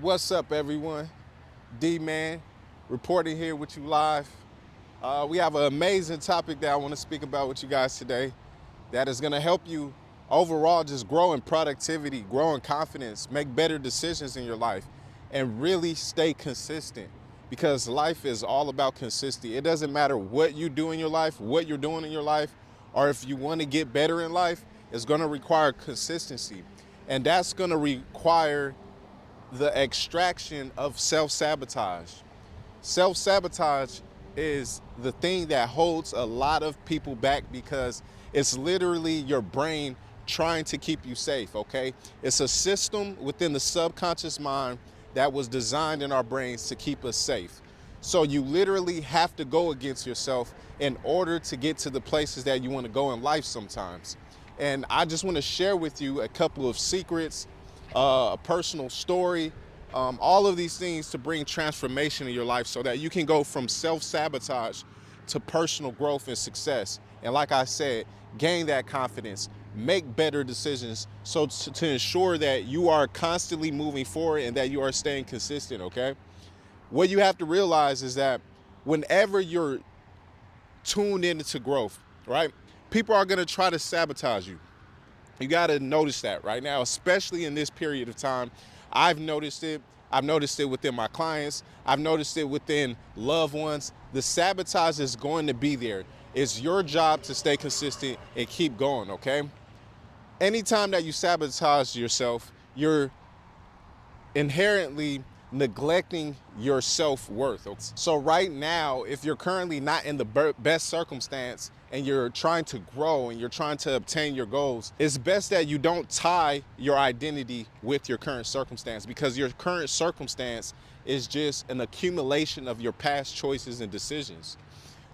What's up, everyone? D-Man reporting here with you live. We have an amazing topic that I want to speak about with you guys today that is going to help you overall just grow in productivity, grow in confidence, make better decisions in your life, and really stay consistent because life is all about consistency. It doesn't matter what you do in your life, what you're doing in your life, or if you want to get better in life, it's going to require consistency. And that's going to require the extraction of self-sabotage. Self-sabotage is the thing that holds a lot of people back because it's literally your brain trying to keep you safe, okay? It's a system within the subconscious mind that was designed in our brains to keep us safe. So you literally have to go against yourself in order to get to the places that you want to go in life sometimes. And I just want to share with you a couple of secrets, a personal story, all of these things to bring transformation in your life so that you can go from self-sabotage to personal growth and success. And like I said, gain that confidence, make better decisions so to ensure that you are constantly moving forward and that you are staying consistent, okay? What you have to realize is that whenever you're tuned into growth, right, people are going to try to sabotage you. You got to notice that right now, especially in this period of time. I've noticed it. I've noticed it within my clients. I've noticed it within loved ones. The sabotage is going to be there. It's your job to stay consistent and keep going, okay? Anytime that you sabotage yourself, you're inherently neglecting your self-worth. So right now, if you're currently not in the best circumstance and you're trying to grow and you're trying to obtain your goals, it's best that you don't tie your identity with your current circumstance because your current circumstance is just an accumulation of your past choices and decisions.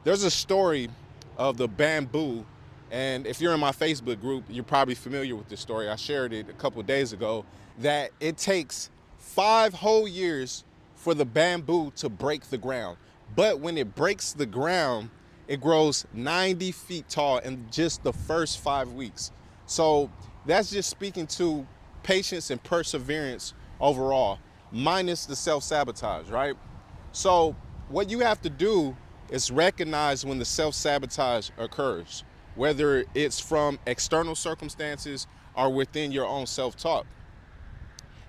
There's a story of the bamboo, and if you're in my Facebook group, you're probably familiar with this story. I shared it a couple of days ago, that it takes 5 whole years for the bamboo to break the ground. But when it breaks the ground, it grows 90 feet tall in just the first 5 weeks. So that's just speaking to patience and perseverance overall, minus the self-sabotage, right? So what you have to do is recognize when the self-sabotage occurs, whether it's from external circumstances or within your own self-talk.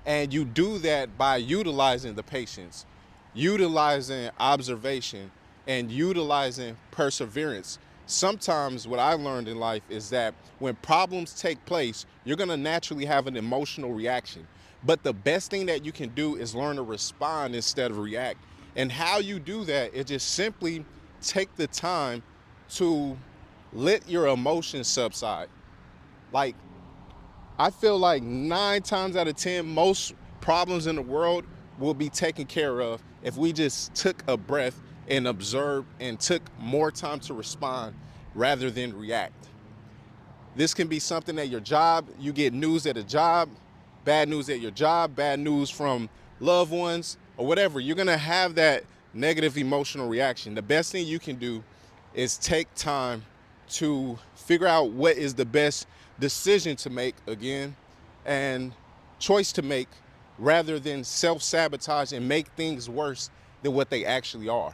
And you do that by utilizing the patience, utilizing observation, and utilizing perseverance. Sometimes what I've learned in life is that when problems take place, you're gonna naturally have an emotional reaction. But the best thing that you can do is learn to respond instead of react. And how you do that is just simply take the time to let your emotions subside. Like, I feel like 9 times out of 10, most problems in the world will be taken care of if we just took a breath and observed and took more time to respond rather than react. This can be something at your job. You get news at a job, bad news at your job, bad news from loved ones, or whatever. You're gonna have that negative emotional reaction. The best thing you can do is take time to figure out what is the best decision to make again and choice to make rather than self-sabotage and make things worse than what they actually are.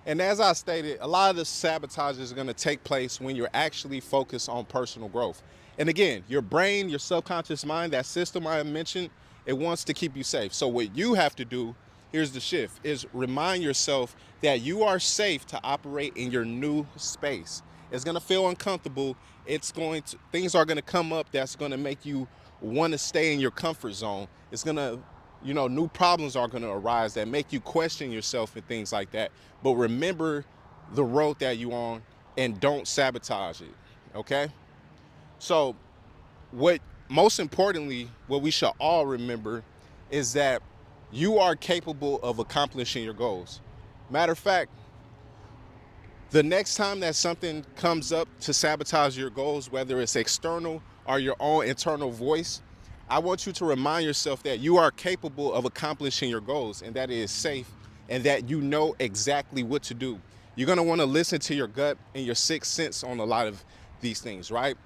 And as I stated, a lot of the sabotage is going to take place when you're actually focused on personal growth. And again, your brain, your subconscious mind, that system I mentioned, it wants to keep you safe. So what you have to do, here's the shift, is remind yourself that you are safe to operate in your new space. It's going to feel uncomfortable. Things are going to come up that's going to make you want to stay in your comfort zone. It's going to, new problems are going to arise that make you question yourself and things like that. But remember the road that you're on and don't sabotage it, okay? So most importantly, what we should all remember is that you are capable of accomplishing your goals. Matter of fact, the next time that something comes up to sabotage your goals, whether it's external or your own internal voice, I want you to remind yourself that you are capable of accomplishing your goals and that it is safe and that you know exactly what to do. You're gonna wanna listen to your gut and your sixth sense on a lot of these things, right?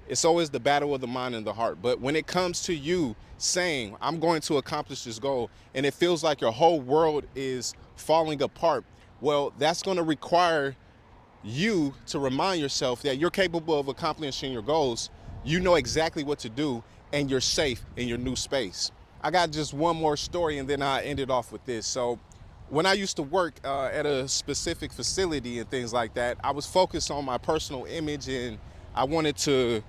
It's always the battle of the mind and the heart. But when it comes to you saying, I'm going to accomplish this goal, and it feels like your whole world is falling apart, well, that's going to require you to remind yourself that you're capable of accomplishing your goals. You know exactly what to do, and you're safe in your new space. I got just one more story, and then I end it off with this. So when I used to work at a specific facility and things like that, I was focused on my personal image, and I wanted to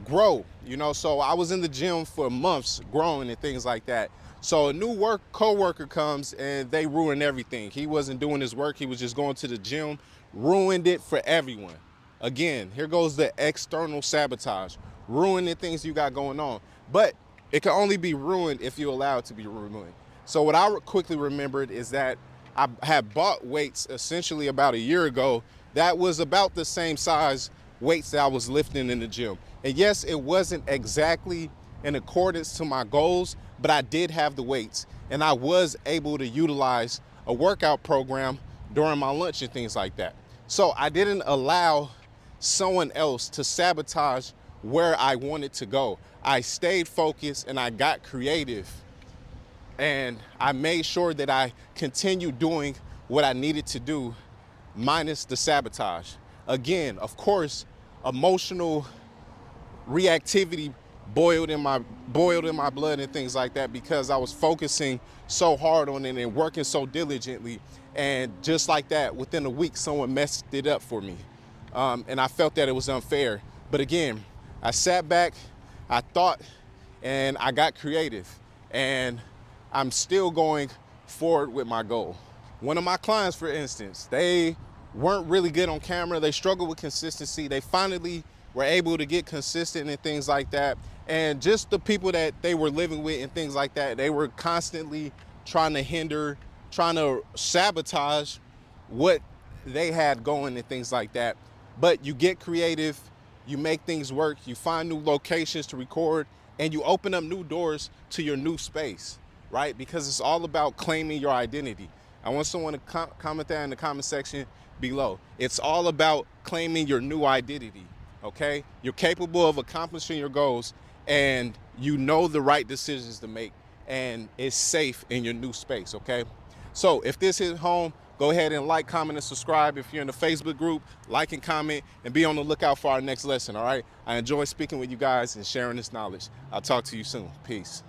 grow, so I was in the gym for months growing and things like that. So a new coworker comes and they ruin everything. He wasn't doing his work, he was just going to the gym, ruined it for everyone. Again, here goes the external sabotage, ruining things you got going on. But it can only be ruined if you allow it to be ruined. So what I quickly remembered is that I had bought weights essentially about a year ago that was about the same size weights that I was lifting in the gym. And yes, it wasn't exactly in accordance to my goals, but I did have the weights and I was able to utilize a workout program during my lunch and things like that. So I didn't allow someone else to sabotage where I wanted to go. I stayed focused and I got creative, and I made sure that I continued doing what I needed to do, minus the sabotage. Again, of course, emotional reactivity boiled in my blood and things like that, because I was focusing so hard on it and working so diligently. And just like that, within a week, someone messed it up for me. And I felt that it was unfair. But again, I sat back, I thought, and I got creative. And I'm still going forward with my goal. One of my clients, for instance, they weren't really good on camera. They struggled with consistency. They finally were able to get consistent and things like that. And just the people that they were living with and things like that, they were constantly trying to hinder, trying to sabotage what they had going and things like that. But you get creative, you make things work, you find new locations to record, and you open up new doors to your new space, right? Because it's all about claiming your identity. I want someone to comment that in the comment section below. It's all about claiming your new identity, okay? You're capable of accomplishing your goals, and you know the right decisions to make, and it's safe in your new space, okay? So if this hit home, go ahead and like, comment, and subscribe. If you're in the Facebook group, like and comment, and be on the lookout for our next lesson, all right? I enjoy speaking with you guys and sharing this knowledge. I'll talk to you soon. Peace.